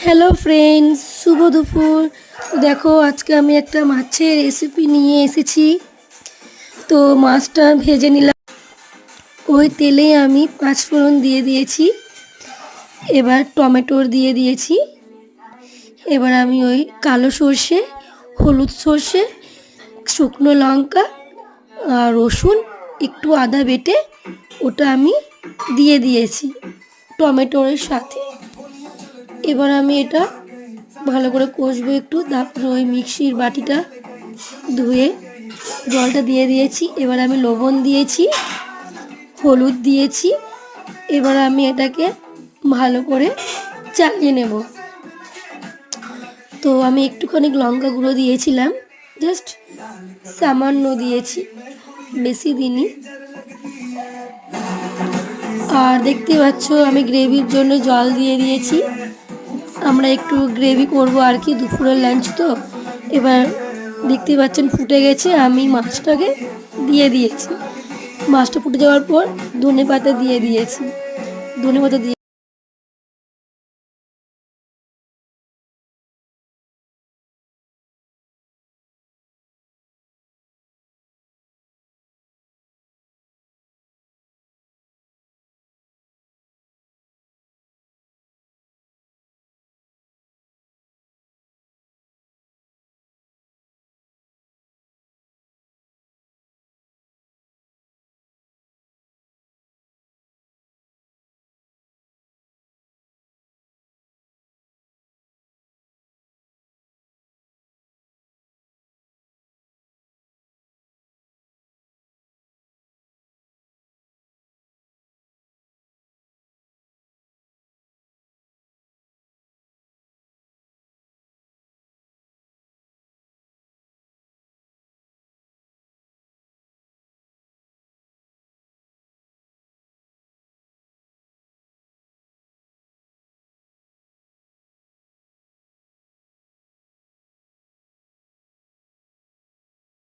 Hello friends, শুভ দুপুর। দেখো আজকে আমি একটা মাছের রেসিপি নিয়ে এসেছি। তো মাছটা ভেজে নিলাম, ওই তেলে আমি পাঁচফোড়ন দিয়ে দিয়েছি, এবার টমেটোর দিয়ে দিয়েছি, এবার আমি ওই কালো সর্ষে, হলুদ সর্ষে, শুকনো লঙ্কা আর রসুন, একটু আদা বেটে ওটা আমি দিয়ে দিয়েছি টমেটোর সাথে। এবার আমি এটা ভালো করে কষবো একটু, তারপরে ওই মিক্সির বাটিটা ধুয়ে জলটা দিয়ে দিয়েছি। এবার আমি লবণ দিয়েছি, হলুদ দিয়েছি, এবার আমি এটাকে ভালো করে চালিয়ে নেব। তো আমি একটুখানি লঙ্কা গুঁড়ো দিয়েছিলাম, জাস্ট সামান্য দিয়েছি, বেশি দিইনি। আর দেখতে পাচ্ছ আমি গ্রেভির জন্য জল দিয়ে দিয়েছি, আমরা একটু গ্রেভি করব আর কি, দুপুরের লাঞ্চ তো। এবার দেখতে পাচ্ছেন ফুটে গেছে, আমি মাছটাকে দিয়ে দিয়েছি। মাছটা ফুটে যাওয়ার পর ধনেপাতা দিয়ে দিয়েছি, ধনেপাতা দিয়ে